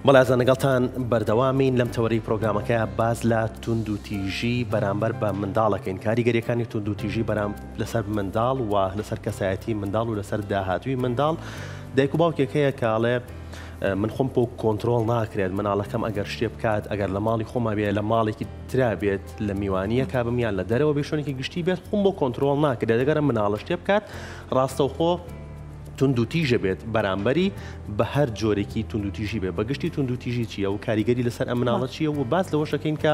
بەڵێزان لەگەڵتان بەردەوامین لەم تەوەری پرۆگرامەکە باز لە توند و تیژی بەرامبەر بە منداڵەکەین کاریگەریەکانی توند و تیژی بەرام لەسەر منداڵ و لەسەر کەسایەتی منداڵ و لەسەر داهاتووی منداڵ دایک و باوکێکەیە کاڵێ من خۆم بۆ کۆنتترۆل ناکرێت مناڵەکەم ئەگەر شتێ بکات ئەگەر لە ماڵی خۆما بێت لە ماڵێکی ترا بێت لە میوانیە کابمیان لە دەرەوە بێشۆنێکی گشتی بێت خۆم بۆ کۆنتترۆل ناکرێت دەگەرە مناڵە شتێ بکات ڕاستەوخۆ تند و تیژە بێت بەرامبەری بە هەر جۆرێکی تند و تیژی بێت بەگشتی تند و تیژی چییە و کاریگەری لەسەر ئەم مناڵە چییە و باز لەوە شەکەین کە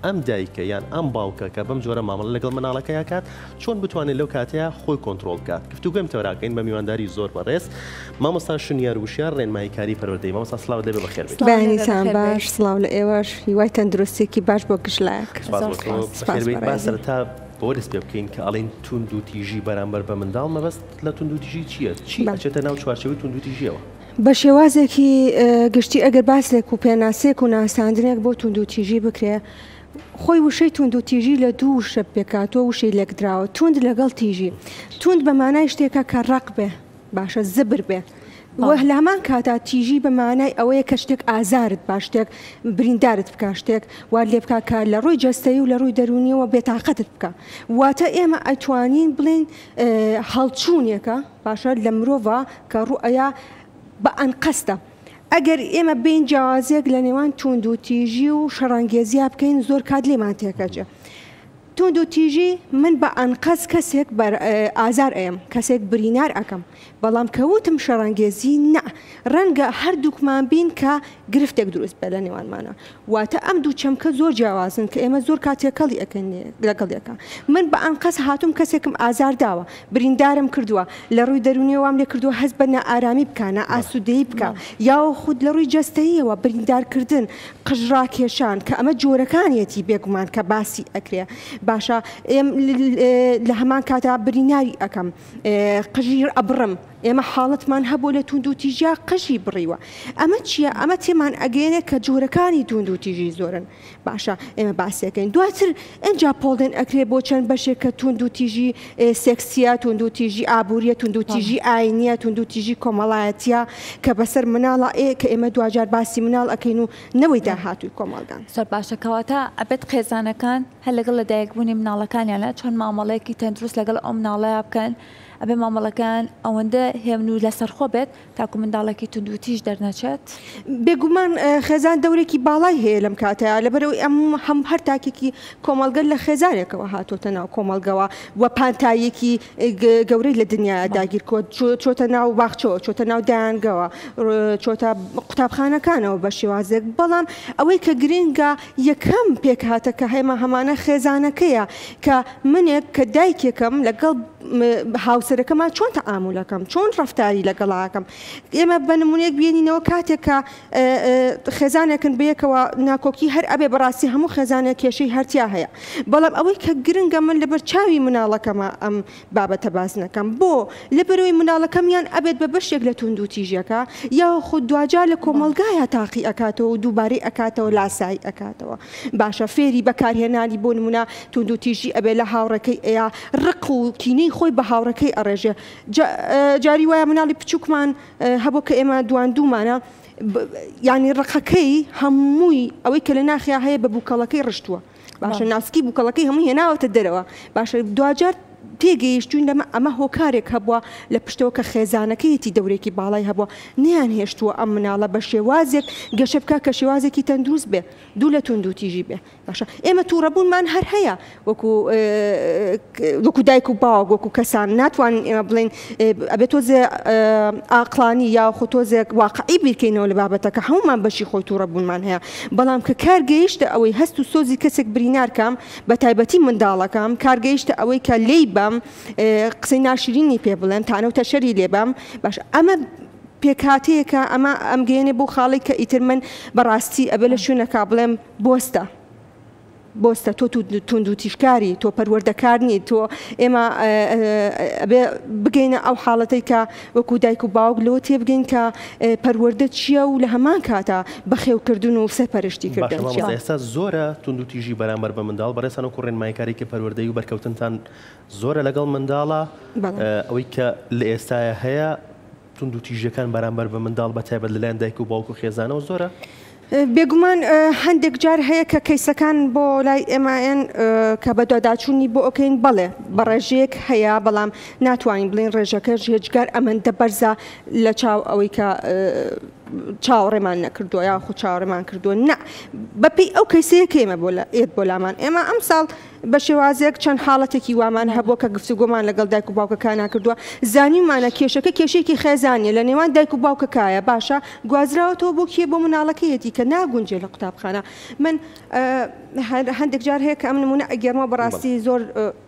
ئەم دایکە یان ئەم باوکە کە بەم جۆرە مامەڵە لەگەڵ مناڵەکەی کات چۆن بتوانێت لەو کاتەیە خۆی کۆنتترۆل بکات گفتوگوێم تەوراکەین بە میوانداری زۆر بەڕێز مامۆستا شنیار وشیار ڕێنمایی کاری پەروەردەی مامۆستا سڵاو دەبێ بەخێر بێت بانیتان باش سڵاو لە ئێوەش هیوای تەندروستێکی باش بۆ گشتلاک باز سەرەتا بۆ دەست پێ بکەین کە ئەڵێن تند و تیژی بەرامبەر بە منداڵ مەبەست لە تند و تیژی چییە؟ چی ئەچێتە ناو چوارچەوەی تند و تیژیەوە؟ بە شێوازێکی گشتی ئەگەر باسێک و پێناسێک و ناساندنێک بۆ تند و تیژی بکرێ خۆی وشەی تند و تیژی لە دوو شە پێکاتەوە وشەی لێکدراوە تند لەگەڵ تیژی تند بە مانای شتێکە کە ڕق بێ باشە زبر بێ وە لە هەمان کاتا تیژی بە مانای ئەوەیە کە شتێک ئازارت با شتێک بریندارت بکە شتێک وا لێ بکە کە لە ڕووی جەستەیی و لە ڕووی دەرونیەوە بێتاقەتت بکە واتە ئێمە ئەتوانین بڵین هەڵچوونێکە باشە لە مرۆڤ کە ڕوئەیە بە ئەنقەستە ئەگەر ئێمە بین جیاوازێک لە نێوان تند و تیژی و شەڕانگێزیە بکەین زۆر کات لێمان تێکەچێ تند و تیژی من بە ئەنقەس کەسێک ئازار ئەم کەسێک برینار ئەەکەم بەڵام کەوتم شەڕانگێزی نە ڕەنگە هەردووکمان بین کە گرفتێک دروست بە لە نێوانمانە واتە ئەم دوو چەمکە زۆر جیاوازن کە ئێمە زۆر کاتێکەڵی ئەەکەن لەگەڵیەکە من بە ئەنقەس هاتووم کەسێکم ئازار داوە بریندارم کردووە لە ڕووی دەرونیەوەم لێ کردووە هەست بە نەئارامی بکانە ئاسوودەیی بکە یا خود لە ڕووی جەستەییەوە بریندارکردن قژڕاکێشان کە ئەمە جۆرەکانیەتی بێگومان کە باسی ئەکرێ باشە لە هەمان کاتا بریناری ئەەکەم قژیر ئەبڕم ئێمە حاڵەتمان هەبوو لە تند و تیژیا قژی بڕیوە ئەمە چییە ئەمە تێمان ئەگەێنێ کە جۆرەکانی تند و تیژی زۆرن باشە ئێمە باسیەکەین دواتر ئەنج پۆڵدن ئەکرێ بۆ چەند بەشێک کە تند و تیژی سێکسیە تند و تیژی ئابوووریە تند و تیژی ئاینیە تند و تیژی کۆمەڵایەتیە کە بەسەر مناڵە کە ئێمە دوجار باسی مناڵ ئەەکەین و نەوەی داهاتووی کۆمەڵگان زۆر باشەکەواتە ئەبێت خێزانەکان هەر لەگەڵ لە دایکبوونی مناڵەکانیانە چۆن مامەڵەیەکی تەندروست لەگەڵ ئەو مناڵەیە بکەن ئەبێ مامەڵەکان ئەوەندە هێمن و لەسەرخۆ بێت تاکو منداڵێکی تند و تیژ دەرنەچێت بێگومان خێزان دەورێکی باڵای هەیە لەم کاتەیە لەبەرەوەی ئەم هەم هەر تاکێکی کۆمەڵگەر لە خێزانێکەوە هاتۆتە ناو کۆمەڵگەوە وە پانتایەکی گەورەی لە دنیا داگیر چۆتە ناو باخچەوە چۆتە ناو دایانگەوە چۆتە قوتابخانەکانەوە بە شێوازێک بەڵام ئەوەی کە گرنگە یەکەم پێک هاتە کە هێمە هەمانە خێزانەکەیە کە منێک کە دایکێکم لەگەڵ هاوسەرەکەمان چۆن تەعامولەکەم چۆن ڕەفتاری لەگەڵاکەم ئێمە بە نمونەیەک بینینەوە کاتێکە خێزانێکن بەیەکەوە ناکۆکی هەر ئەبێ بەڕاستی هەموو خێزانە کێشەی هەرتیا هەیە بەڵام ئەوەی کە گرنگە من لەبەر چاوی مناڵەکەمە ئەم بابەتە باز نەکەم بۆ لەبەرەوەی مناڵەکەمیان ئەبێت بە بەشێک لە تند و تیژەکە یا خود دوجار لە کۆمەلگایە تاقی ئەکاتەوە و دووبارەی ئەکاتەوە لاسایی ئەکاتەوە باشە فێری بەکارهێنانی بۆ نمونە تند و تیژی ئەبێ لە هاوڕەکەی ئەیە ڕق و کینەی خۆی بە هاوڕەکەی ئەڕێژێ جاری وایە مناڵی بچووکمان هەبوو کە ئێمە دومانە ینی ڕقەکەی هەمووی ئەوەی کە لە ناخیا هەیە بە بووکەڵەکەی ڕشتووە باشە ناسکی بووکەڵەکەی هەمووی هێناوەتە دەرەوە باشە دوجار تێگەیشتوین لەمە ئەمە هۆکارێک هەبووە لە پشتەوە کە خێزانەکەیەتی دەورێکی باڵای هەبووە نیان هێشتووە ئەم مناڵە بە شێوازێک گەشە بکە کە شێوازێکی تەندروست بێ دوو لە تند و تیژی بێ باشە ئێمە تووڕەبوونمان هەر هەیە وەکو دایک و باوک وەکو کەسان ناتوانین ئێمە بڵین ئەبێت تۆزێ ئاقلانی یا خۆ تۆزێک واقعی بیرکەینەوە لە بابەتەکە هەمومان بەشی خۆی تووڕەبوونمان هەیە بەڵام کە کارگەیشتە ئەوەی هەست و سۆزی کەسێک برینارکەم بە تایبەتی منداڵەکەم کارگەیشتە ئەوەی کە لێی بەم قسەی ناشرینی پێ بڵێن تانە و تەشەری لێبم باش ئەمە پێکاتەیەکە ئەمە ئەم گەێنێ بۆ خاڵی کە ئیتر من بەڕاستی ئەبێ لە شوێنەکە بڵێم بۆستە تۆ تند و تیژکاری تۆ پەروەردەکارنی تۆ ئێمە بگەینە ئەو حاڵەتەی کە وەکو دایک و باوک لەوە تێبگەین کە پەروەردە چییە و لە هەمان کاتە بەخێوکردن و سەرپەرشتی کردن ئێستا زۆرە تند و تیژی بەرامبەر بە منداڵ بەڕێسان و کوڕێنماییکاریکە پەروەردەی و بەرکەوتنتان زۆرە لەگەڵ منداڵە ئەوەی کە لە ئێستاە هەیە توندوتیژەکان بەرامبەر بە منداڵ بەتایبەت لەلایەن دایک و باوک و خێزانەوە زۆرە؟ بێگومان هەندێک جار هەیە کە کەیسەکان بۆ لای ئێمایەن کە بە دواداچوونی بۆ ئۆکەین بەڵێ بەڕێژەیەک هەیە بەڵام ناتوانین بڵین ڕێژەکە هێچگار ئەمەندە بەرزە لە چاو ئەوەی کە چاوەڕێمان نەکردووە یا خو چاوەڕێمان کردووە نه بەپێی ئەو کەیسەیەک ئێمە بۆ لامان ئێمە ئەم ساڵ بە شێوازێک چەند حاڵەتێکی وامان هەبووە کە گفتوگۆمان لەگەڵ دایک و باوکەکان ناکردووە زانیمانە کێشەکە کێشێکی خێزانیە لە نێوان دایک و باوکەکایە باشە گوازراوەتەوە بۆ کێ بۆ مناڵەکەیەتی کە ناگونجێ لە قوتابخانە من هەندێک جار هەیە کە ئەم نمونە ئەگەرمەوە بەڕاستی زۆر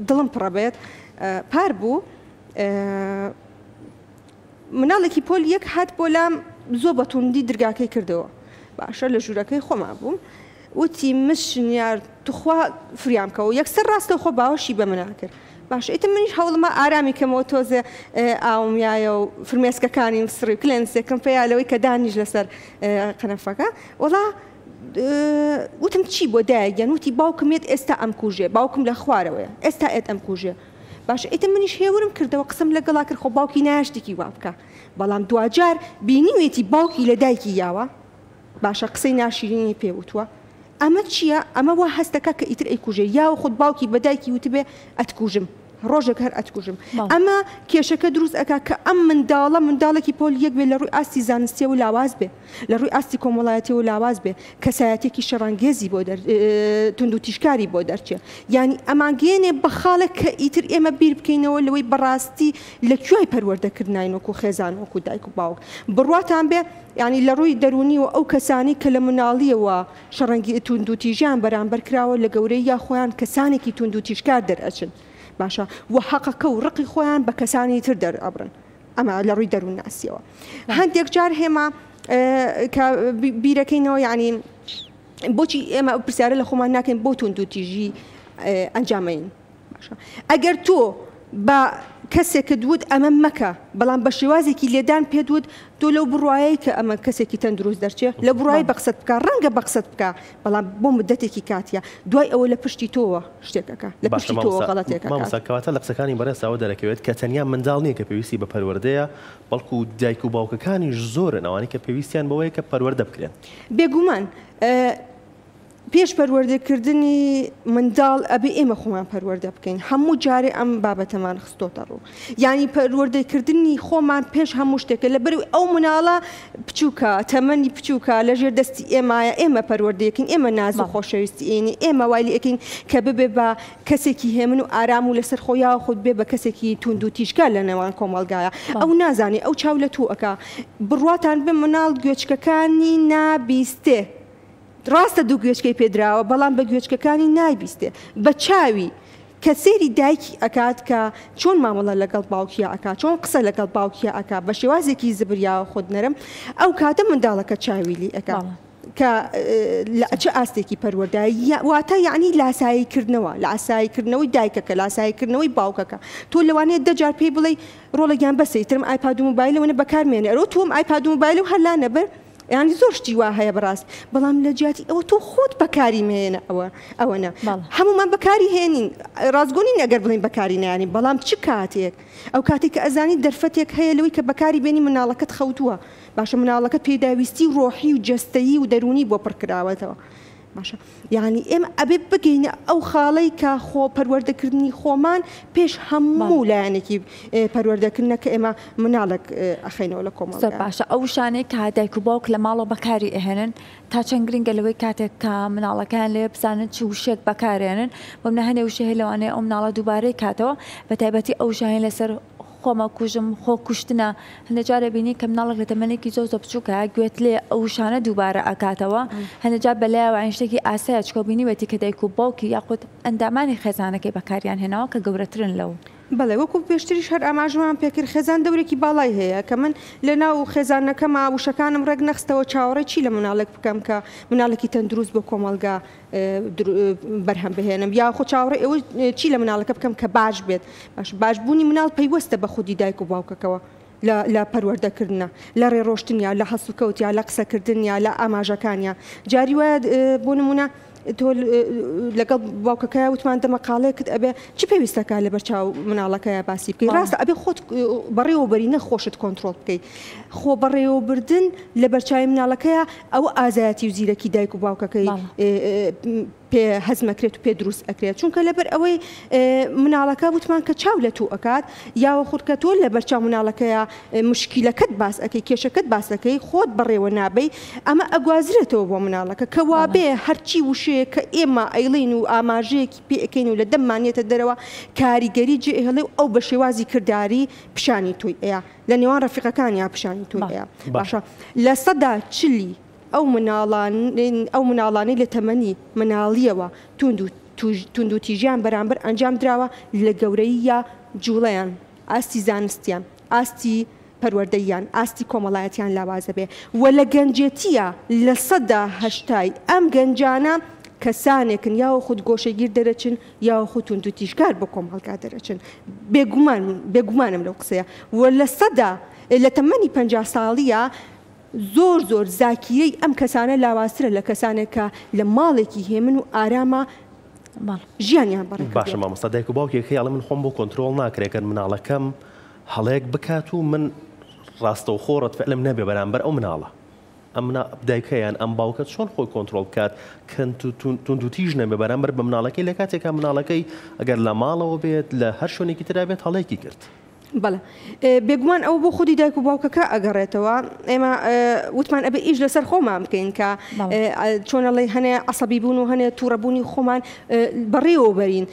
دڵم پڕەبێت پار بوو مناڵێکی پۆل یەک هات بۆ لام زۆر بەتوندی دەرگاکەی کردەوە باشە لە ژوورەکەی خۆما بووم وتی مشنیار توخوا فریامکەەوە یەکسەر ڕاستە خۆ باوەشی بە منە کرد باش ئیتر منیش هەوڵمە ئارامی کەمەوە تۆزێ ئاومیایە و فرمێسکەکانی سڕی کلێنسێکم پێیالەوەی کە دانیش لەسەر قەنەفەکە وڵا وتم چی بۆ دایگەن وتی باوکمێت ئێستا ئەم کوژێ باوکم لە خوارەوەیە ئێستا ئێت ئەم کوژێ باش ئیتر منیش هێورم کردەوە قسم لەگەڵا کرد خۆ باوکی ناشتێکی وا بکە بەڵام دوجار بینیوێتی باوکی لە دایکی یاوە باشە قسەی ناشیرینی پێوتووە ئەمە چییە؟ ئەمە وا هەستەکە کە ئیتر ئەیکوژێ یاوە خودت باوکی بەدایکی وتبێ ئەتکوژم ڕۆژێک هەر ئەتکوژم ئەمە کێشەکە دروست ئەکا کە ئەم منداڵێکی پۆل یەک بێ لە ڕووی ئاستی زانستی و لاواز بێ لە ڕووی ئاستی کۆمەڵایەتی و لاواز بێ کەسایەتێکی شەڕانگێزی بۆ توندوتیژکاری بۆ دەرچێ یعنی ئەمانگەێنێ بە خاڵێک کە ئیتر ئێمە بیر بکەینەوە لەوەی بەڕاستی لەکوێی پەروەردەکردنین وەکو خێزان وەکو دایک و باوک بڕواتان بێ ینی لە ڕووی دەرونی و ئەو کەسانی کە لە مناڵیەوە شەڕەنگی توندوتیژیان بەرامبەر کراوە لە گەورەی یا خۆیان کەسانێکی توندوتیژکار دەرئەچن باشە و حەقەکە و ڕقی خۆیان بە کەسانی تر دەرئەبرن ئەمە لە ڕووی دەروون ناسیەوە هەندێک جار هێما کە بیرەکەینەوە ینی بۆچی ئێمە ئەو پرسیارە لە خۆمان ناکەین بۆ توندوتیژی ئەنجامەین باشە ئەگەر تۆ بە کەسێک دوود ئەمە مەکە بەڵام بە شێوازێکی لێدان پێدوت تۆ لەو بڕواایی کە ئەمە کەسێکی تەندروست دەرچێ لە بڕایی بەقسەت بکە ڕەنگە بەقسەت بکە بەڵام بۆ مدەتێکی کاتیە دوای ئەوە لە پشتی تۆوە شتێکەکە لە پشتی تۆوە غەڵەتێکە مامۆستاکەواتە لە قسەکانی بەرەسەوە دەرەکەوێت کە تەنیا منداڵ نییە کە پێویستی بە پەروەردەیە بەڵکو دایک و باوکەکانیش زۆرن ئەوانەی کە پێویستیان بەوەیە کە پەروەردە بکرێن بێگومان پێش پەروەردەکردنی منداڵ ئەبێ ئێمە خۆمان پەروەردە بکەین هەموو جارێ ئەم بابەتەمان خستۆتە ڕوو ینی پەروەردەکردنی خۆمان پێش هەموو شتێکە لەبەر ئەو مناڵە بچووکە تەمەنی بچووکە لەژێر دەستی ئێمایە ئێمە پەروەردەکەین ئێمە ناز و خۆشەویستی ئێنی ئێمە وای لێکین کە ببێ بە کەسێکی هێمن و ئارام و لەسەر خۆیاوە خۆت بێ بە کەسێکی توندوتیژکار لە نێوان کۆمەڵگایە ئەو نازانێ ئەو چاو لە تو ئەکا بڕواتان بێ مناڵ گوێچکەکانی نابیستێ ڕاستە دوو گوێچکەی پێدراوە بەڵام بە گوێچکەکانی نایبیستێ بە چاوی کە سێری دایکی ئەکات کە چۆن مامەڵە لەگەڵ باوکیە ئەکا چۆن قسە لەگەڵ باوکیە ئەکا بە شێوازێکی زبریاوە خۆت نەرم ئەو کاتە منداڵەکە چاویلی ئەکا کە چه ئاستێکی پەروەردایی واتە یعنی لاساییکردنەوە لە ئاساییکردنەوەی دایکەکە لاساییکردنەوەی باوکەکە تۆ لەوانەیە دەجار پێی بڵێ ڕۆڵەگیان بەسەی ترم ئایپاد و مۆبایلەوە بەکارمێنێ ئەرۆ تۆم ئایپاد و مۆبایل و هەرلا نەبەر ینی زۆر شتی وا هەیە بەڕاست بەڵام لە جیاتی ئەوە تۆ خۆت بەکاری مێنە ئەوەنە هەمومان بەکاری هێنین ڕازگۆنی نەگەر بڵین بەکاری نانی بەڵام چ کاتێک ئەو کاتێک کە ئەزانی دەرفەتێک هەیە لەوەی کە بەکاری بێنی مناڵەکەت خەوتووە باشە مناڵەکەت پێداویستی ڕۆحی و جەستەیی و دەرونی بۆ پڕکراوەتەوە باشە یعنی ئێمە ئەبێ بگەینە ئەو خاڵەی کە خۆ پەروەردەکردنی خۆمان پێش هەموو لایەنێکی پەروەردەکردنەکە ئێمە مناڵک ئەخینەوە لە کۆمەڵ باشە ئەو شانەیە کە دایک و باوک لە ماڵەوە بەکاری ئەهێنن تا چەند گرنگە لەوەی کاتێک کە مناڵەکان لێ بزانن چ وشێک بەکارێنن بۆم هەنێ وشە هەیە لەوانەیە ئەو مناڵە دووبارەی کاتەوە بە تایبەتی ئەو ژاهێن لەسەر خۆمە کوژم خۆ کوشتنە هەندێجارە بینی کە مناڵک لە تەمەنێکی زۆ بچووکە گوێت لێ ئەو شانە دووبارە ئەکاتەوە هەندێجار بەلایەوە ئاینشتێکی ئاسایە چکۆ بینیوێتی کە دایک و باوکی یاخود ئەندامانی خێزانەکەی بەکاریان هێناوە کە گەورەترن لەو بەڵێ وەکو پێشتریش هەر ئاماژمان پێکرد خێزان دەورێکی باڵای هەیە کە من لە ناو خێزانەکەما وشەکانم ڕێک نەخستەوە چاوەڕێ چی لە مناڵێک بکەم کە مناڵێکی تەندروست بۆ کۆمەڵگا بەرهەم بهێنم یا خۆ چاوەڕێ ئەوە چی لە مناڵەکە بکەم کە باش بێت باشبوونی مناڵ پەیوەستە بە خودی دایک و باوکەکەوە لە پەروەردەکردنە لە ڕێڕۆشتنیا لە هەسوکەوتیا لە قسەکردنیا لە ئاماژەکانیا جاری وایە بۆ نمونە تۆ لەگەڵ باوکەکە وتمان دەمەقالەیەکت ئەبێ چ پێویستەکە لە بەرچاو مناڵەکەیە باسی بکەی ڕاستە ئەبێ خۆت بەڕێوەبەری نەخۆشت کۆنتترۆل بکەیت خۆ بەڕێوەبردن لە بەرچاوی مناڵەکەیە ئەو ئازایەتی و زیرەکی دایک و باوکەکەی پێ هەزمەکرێت و پێ دروست ئەکرێت چونکە لەبەر ئەوەی مناڵەکە وتمان کە چاو لە تو ئەکات یاوە خورکە تۆ لە بەرچاو مناڵەکەیە مشکیلەکەت باس ئەەکەی کێشەکەت باسەکەی خۆت بەڕێوە نابەی ئەمە ئەگوازرێتەوە بۆ مناڵەکە کە وابێ هەرچی وشەیە کە ئێمە ئەیڵین و ئاماژەیەکی پێەکەین و لە دەممانێتە دەرەوە کاریگەری جێهێڵێ و ئەو بە شێوازی کردداری پیشانی توی ئەیە لە نێوان ڕەفیقەکانیا پیشانی توی ئەیە باشە لە سەدا چلی ئەو مناڵانەی لە تەمەنی مناڵیەوە تونند و تیژیان بەرامبەر ئەنجام دراوە لە گەورەی یا جوڵەیان ئاستی زانستیان ئاستی پەروەردەیان ئاستی کۆمەڵایەتیان لاوازە بێ و لە گەنجێتیە لە سەدا هەشتای ئەم گەنجانە کەسانێکن یاوە خود گۆشەگیر دەرەچن یاوە خود تونند و تیژکار بۆ کۆمەڵگا دەرەچن بێگومانم لەو قسەیە و لە سەدا لە تەمەنی 50 ساڵیە زۆر زاکیەی ئەم کەسانە لاوازترە لە کەسانێکە لە ماڵێکی هێمن و ئارامە ژیانیان بەڕێ باشە مامۆستا دایک و باوکێکی ئەڵێ من خۆم بۆ کۆنتترۆل ناکرێکن مناڵەکەم هەڵەیەک بکات و من ڕاستە و خۆڕەت فعلم نەبێ بەرامبەر ئەو مناڵە ئەم دایکەیان ئەم باوکەت چۆن خۆی کۆنتترۆل بکات تونند و تیژ نەبێ بەرامبەر بە مناڵەکەی لە کاتێکا مناڵەکەی ئەگەر لە ماڵەوە بێت لە هەر شوێنێکی ترا بێت هەڵەیەکی کرد بەڵێ بێگومان ئەو بۆ خودی دایک و باوکەکە ئەگەڕێتەوە ئێمە وتمان ئەبێ ئیش لەسەر خۆمان بکەین کە چۆنەڵی هەنێ عەسەبی بوون و هەنێ تووڕەبوونی خۆمان بەڕێوە بەرین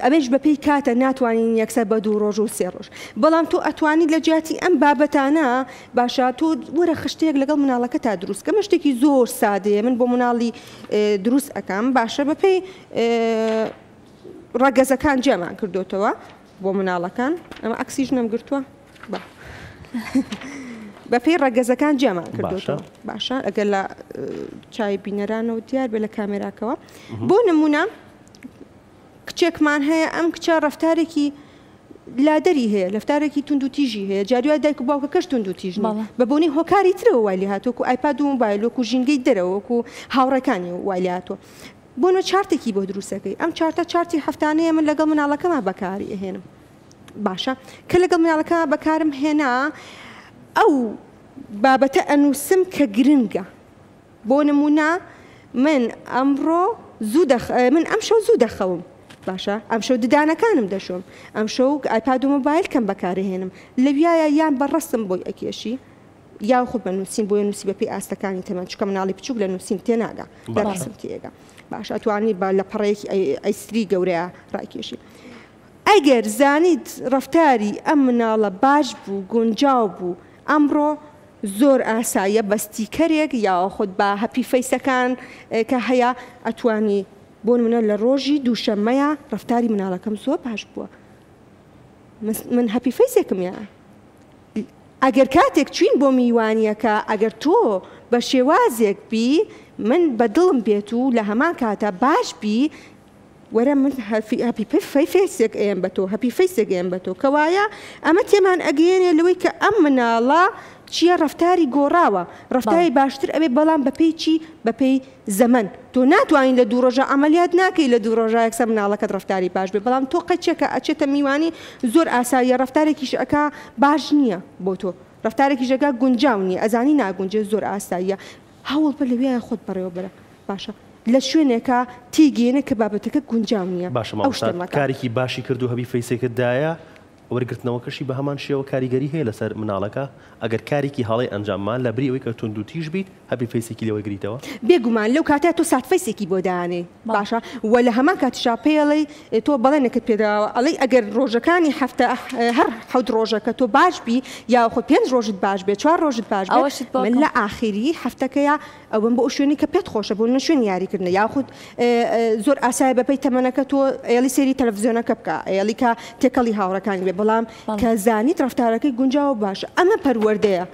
ئەبێش بەپێی کاتە ناتوانین یەکسەر بە 2 ڕۆژ و 3 ڕۆژ بەڵام تۆ ئەتوانی لە جیاتی ئەم بابەتانە باشە تۆ وەرە خشتەیەک لەگەڵ مناڵەکە تا دروست کەمە شتێکی زۆر سادەیە من بۆ مناڵی دروست ئەەکەم باشە بەپێی ڕەگەزەکان جێمان کردوتەوە بۆ مناڵەکان ئەمە ئەکسیژ نەمگرتووە بەپێی ڕەگەزەکان جێمان کردوتەوە باشە ئەگەر لە چای بینەرانەوە دیار بێ لە کامێراکەوە بۆ نمونە کچێکمان هەیە ئەم کچە ڕەفتارێکی لادەری هەیە لەفتارێکی تونند و تیژی هەیە جاروای دایک و باوکەکەش تونند و تیژنی بە بۆنی هۆکاری ترەوە وای لێ هاتووەکو ئایپاد و مۆبایلۆک و ژینگەی دەرەوەکو هاوڕەکانی وای لێ هاتووە بۆنە چارتێکی بۆ دروستەکەی ئەم چارتی هەفتانەیە من لەگەڵ مناڵەکەما بەکاری ئەهێنم باشە کە لەگەڵ مناڵەکە بەکارم هێنا ئەو بابەتە ئەنووسم کە گرنگە بۆ نمونە من ئەمڕۆ من ئەم شەو زوو دەخەوم باشە ئەم شەو ددانەکانم دەشۆم ئەم شەو ئایپاد و مۆبایل کەم بەکارهێنم لەویایە یان بەڕستم بۆی ئەکێشی یا خود بە نووسین بۆیە نووسی بەپێی ئاستەکانی تەمەەن چکە مناڵی بچووک لە نووسین تێناگا لە ڕاستم تێگا باش ئەتوانی بە لە پەڕەیەکی ئەیستری گەورەیە ڕایکێشی ئەگەر زانیت ڕەفتاری ئەم مناڵە باش بوو گونجاو بوو ئەمڕۆ زۆر ئاساییە بەستیکەرێک یا خود بە هەپی فەیسەکان کە هەیە ئەتوانی بۆ نمونە لە ڕۆژی دووشەممەیە ڕەفتاری مناڵەکەم زۆر باش بووە من هەپی فەیسێکم یا ئەگەر کاتێک چوین بۆ میوانیەکە ئەگەر تۆ بە شێوازێک بی من بەدڵم بێت و لە هەمان کاتە باش بی وەرە من هەپی فەیسێک ئێم بە تۆ هەپی فەیسێک ئێم بە تۆ کەوایە ئەمە تێمان ئەگەێنێ لەوەی کە ئەم مناڵە چییە ڕەفتاری گۆڕاوە ڕەفتاری باشتر ئەوێ بەڵام بەپێی چی بەپێی زەمن تۆ ناتوانین لە 2 ڕۆژە ئەمەلیات ناکەی لە 2 ڕۆژە یەکسەر مناڵەکەت ڕەفتاری باش بێ بەڵام تۆ قەچێکە ئەچێتە میوانی زۆر ئاساییە ڕەفتارێکیش ئەکا باش نییە بۆ تۆ ڕەفتارێکی ژەکە گونجاو نیە ئەزانی ناگونجێ زۆر ئاساییە هەوڵ بە لەوێ خۆت بەڕێوە بەرە باشە لە شوێنێکە تێگەێنە کە بابەتەکە گونجاو نییە باشە کارێکی باشی کرد و هەبی فەیسێکتدایە وەرگرتنەوەکەشی بە هەمان شێوە کاریگەری هەیە لەسەر مناڵەکە ئەگەر کارێکی هەڵی ئەنجاممان لە بری ئەوەی کە تونند و تیژ بیت هەبی فەیسێکی لەوەی گریتەوە بێگومان لەو کاتە تۆ سات فەیسێکی بۆ دانێ باشە و لە هەمان کاتیشا پێڵی تۆ بەڵێنێکت پێداوە ئەڵی ئەگەر ڕۆژەکانی هەفتە هەر 7 ڕۆژەکە تۆ باش بی یا خۆ 5 ڕۆژت باش بێت 4 ڕۆژت باش بێت من لە ئاخری هەفتەکەیە ئەوم بۆ شوێنی کە پێت خۆشە بۆ نە شوێن یاریکردن یاخود زۆر ئاسایە بەپەی تەمەنەکە تۆ ئێڵی سێری تەلەڤیزیۆنەکە بکە ئێڵی کە تێکەڵی هاوڕەکانی بێ بەڵام کە زانیت ڕەفتارەکەی گونجاوە باشە ئەمە پەروەردەیە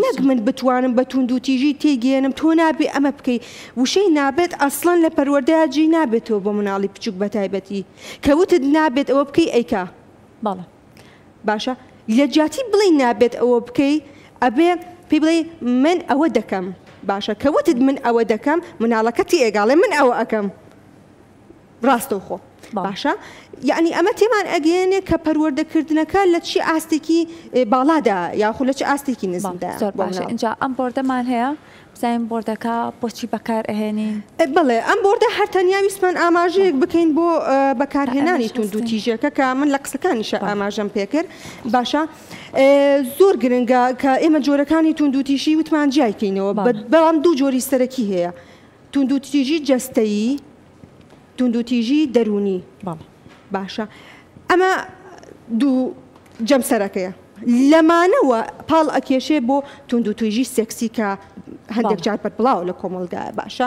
نەک من بتوانم بە تونند و تیژی تێگەێنم تۆ نابێ ئەمە بکەی وشەی نابێت ئەسڵەن لە پەروەردەیە جێی نابێتەوە بۆ مناڵی بچووک بە تایبەتی کەوتت نابێت ئەوە بکەی ئەیکا باڵە باشە لە جیاتی بڵێ نابێت ئەوە بکەی ئەبێ پێی بڵێ من ئەوە دەکەم باشە کەوتت من ئەوە دەکەم مناڵەکەتی ئێگاڵێ من ئەوە ئەەکەم ڕاستەوخۆ باشە یعنی ئەمە تێمان ئەگەێنێ کە پەروەردەکردنەکە لە چی ئاستێکی باڵادا یاخۆ لە چ ئاستێکی نزمدا زۆر باشە اینجا ئەم بۆردەمان هەیە بزانین بۆردەکە بۆچی بەکار ئەهێنین بڵێ ئەم بۆردە هەرتەنیا ویسمان ئاماژەیەک بکەین بۆ بەکارهێنانی توندوتیژەکە کە من لە قسەکانیشە ئاماژەم پێکرد باشە زۆر گرنگە کە ئێمە جۆرەکانی توندوتیژی وتمان جیایکەینەوە بەڵام دوو جۆری سەرەکی هەیە توندوتیژی جەستەیی توندوتیژی دەرونی باشە ئەمە دوو جەمسەرەکەیە لەمانەوە پاڵ ئەکێشێ بۆ توندوتیژی سێکسی کە هەندێک جار بەربڵاو لە کۆمەڵگایە باشە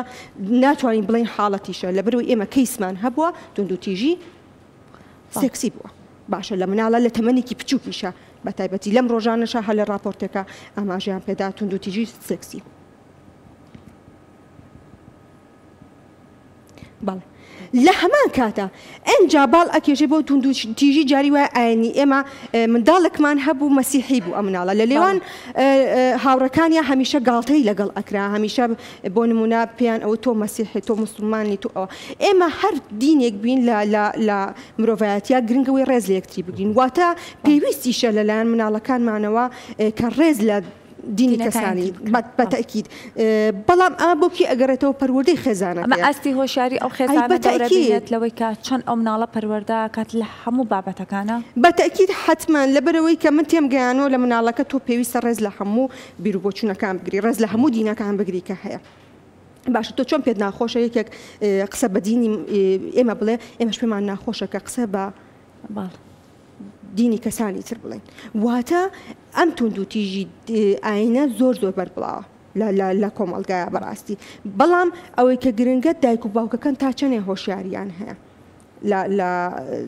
ناتوانین بڵین حاڵەتیشە لە بەرەوەی ئێمە کەیسمان هەبووە توندوتیژی سێکسی بووە باشە لە مناڵە لە تەمەنێکی بچووکیشە بە تایبەتی لەم ڕۆژانەشە هە لە راپۆرتێکە ئاماژیان پێدا توندوتیژی سێکسی بەڵێ لە هەمان کاتە ئەنجا باڵ ئەکێژێ بۆ توندوتیژی جاری وایە ئاینی ئێمە منداڵێکمان هەبوو مەسیحی بوو ئەم مناڵە لە لێوان هاوڕەکانیان هەمیشە گاڵتەی لەگەڵ ئەکرا هەمیشە بۆ نمونە پێیان ئەوە تۆ مەسیحی تۆ مسلمانی تو ئەوە ئێمە هەر دینێک بین لە مرۆڤایەتیا گرنگەوەی ڕێز لە یەکتری بگرین واتە پێویستیشە لەلایەن مناڵەکانمانەوە کە ڕێز لە دینی کەسانی بەتەکید بەڵام ئەمە بۆکی ئەگەڕێتەوە پەروەردەی خێزانە ئەمە ئاستی هۆشیاری ئەو خێزانە دەورەبێت لەوەی کە چەند ئەو مناڵە پەروەردە کات لە هەموو بابەتەکانە بەتەکید حتمما لەبەرەوەی کە من تێم گەیانەوە لە مناڵەکە تۆ پێویستە ڕێز لە هەموو بیرروبۆچوونەکان بگری ڕێز لە هەموو دینەکان بگری کە هەیە باشە تۆ چۆن پێت ناخۆشە یەکێک قسە بە دینی ئێمە بڵێ ئێمەش پێمان ناخۆشە کە قسە بە دینی کەسانی تر بڵێن واتە ئەم توندوتیژی ئاینە زۆر بەربڵاوە لە کۆمەڵگایە بەڕاستی بەڵام ئەوەی کە گرنگە دایک و باوکەکان تا چەنێ هۆشیاریان هەیە لە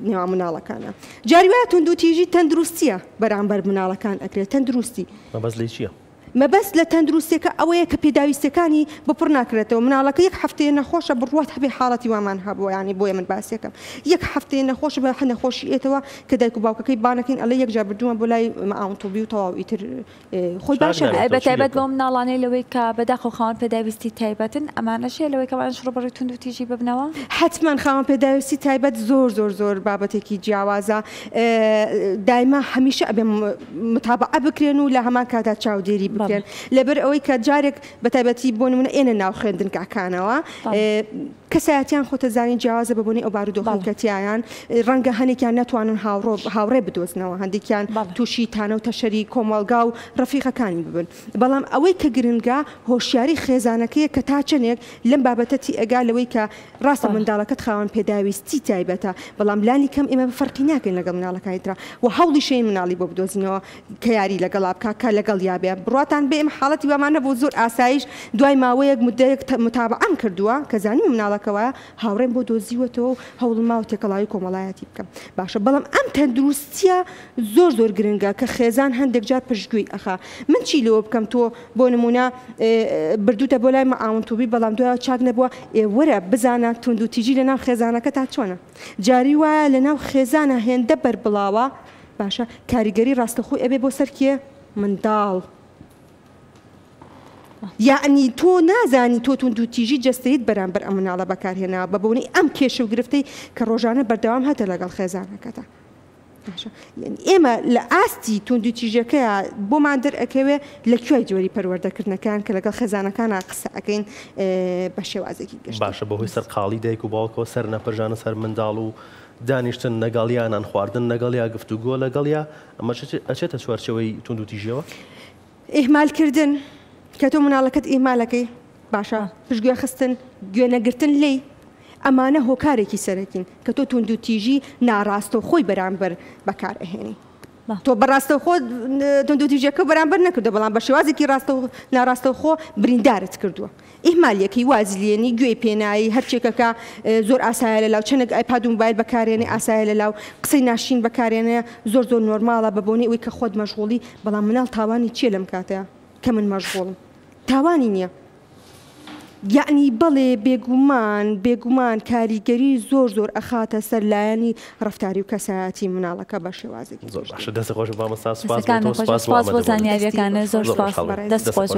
نێوان مناڵەکانە جاری وایە توندوتیژی تەندروستیە بەرامبەر مناڵەکان ئەکرێت تەندروستی مەبەست لێ چییە؟ مەبەست لە تەندروستێکە ئەوەیە کە پێداویستەکانی بەپڕ ناکرێتەوە مناڵەکە یەک هەفتەیە نەخۆشە بڕوات هەبێ حاڵەتی وامان هەبووە ینی بۆیە من باسیەکەم یەک هەفتەیە نەخۆش بە نەخۆشی ئێتەوە کە دایک و باوکەکەی بانەکەین ئەڵێ یەک جار بردووە بۆ لای ئاونتۆبی و تەواو ئیتر خۆی باشە بەتایبەت بۆ مناڵانەی لەوەی کە بەداخۆ خاوەن پێداویستی تایبەتن ئەمانەشێ لەوەی کەوان شڕۆبەڕی توندوتیژی ببنەوە حتمما خاوەن پێداویستی تایبەت زۆر بابەتێکی جیاوازە دایما هەمیشە ئەبێ متابعە بکرێن و لە هەمان کاتا چاودێری بکرێن لەبەر ئەوەی کە جارێک بەتایبەتی بۆ نمونە ئێنە ناو خوێندن کاکانەوە کەسایەتیان خۆتە زانین جیاوازە بەبوونی ئەو بارودۆخی کەتیایان ڕەنگە هەنێکیان ناتوانن هاوڕێ بدۆزنەوە هەندێکیان تووشی تانە و تەشەری کۆمەڵگا و ڕەفیقەکانی ببن بەڵام ئەوەی کە گرنگە هۆشیاری خێزانەکەیە کە تا چەندێک لەم بابەتەتی ئەگا لەوەی کە ڕاستە منداڵەکەت خاوەن پێداویستی تایبەتە بەڵام لانی کەم ئێمە فەرقی ناکەین لەگەڵ مناڵەکانی ترا و هەوڵی شەی مناڵی بۆ بدۆزینەوە کە یاری لەگەڵا بکە لەگەڵ یابێ بڕاتان بێ ئێمە حاڵەتی وامانە بۆ زۆر ئاسایش دوای ماوەیەک مدەیەک متابعەم کردووە کە زانیم مناڵەکەوە هاوڕێم بۆ دۆزیوەتەوە هەوڵم ماوە تێکەڵاوی کۆمەڵایەتی بکەم باشە بەڵام ئەم تەندروستیە زۆر گرنگە کە خێزان هەندێک جار پشتگوێی ئەخا من چی لەوە بکەم تۆ بۆ نمونە بردوتە بۆ لای ئاونتۆبی بەڵام دوای چاک نەبووە وەرە بزانە توندوتیژی لەناو خێزانەکە تا چۆنە جاری وایە لەناو خێزانە هێندە بەربڵاوە باشە کاریگەری ڕاستەخۆی ئەبێ بۆ سەرکیە منداڵ یعنی تۆ نازانی تۆ توندوتیژی جەستەیت بەرامبەر ئەم مناڵە بەکارهێنا بەبوونی ئەم کێشە و گرفتەی کە ڕۆژانە بەردەوام هەتە لەگەڵ خێزانەکەتە ئێمە لە ئاستی توندوتیژەکەیە بۆمان دەرئەکەوێ لەکوێی جۆری پەروەردەکردنەکان کە لەگەڵ خێزانەکانە قسە ئەەکەین بە شێوازێکی گەشت باشە بەهۆی سەرقاڵی دایک و باوکەوە سەر نەپەرژانە سەر منداڵ و دانیشتن لەگەڵیانان خواردن لەگەڵیا گفتوگۆ لەگەڵیا ئەمە ئەچێتە چوارچەوەی توندوتیژیەوە ئیهمالکردن کە تۆ مناڵەکەت ئیهمالەکەی باشە پشتگوێ خستن گوێنەگرتن لێی ئەمانە هۆکارێکی سەرەکین کە تۆ توندوتیژی ناڕاستە و خۆی بەرامبەر بەکار ئەهێنی تۆ بەڕاستە خۆ توندوتیژیەکە بەرامبەر نەکردو بەڵام بە شێوازێکی ناڕاستە خۆ بریندارت کردووە ئیهمالەکەی وازلێنی گوێی پێنایی هەرچێکەکە زۆر ئاسایە لەلاو چەندێک ئایپاد و موبایل بەکارێنێ ئاسایە لەلاو قسەی ناشین بەکارێنێ زۆر نۆرماڵە بەبوونی ئەوەی کە خۆت مەشغوڵی بەڵام مناڵ تاوانی چیە لەم کاتەیە کە من مەشغوڵم تاوانی نییە یعنی بەڵێ بێگومان کاریگەری زۆر ئەخاتە سەر لایەنی ڕەفتاری و کەسایەتی مناڵەکە بە شێوازێکی زۆر باشە دەست خۆش بامەستا سوپاس بۆ زانیاریەکانە زۆر سپاس دەست خۆش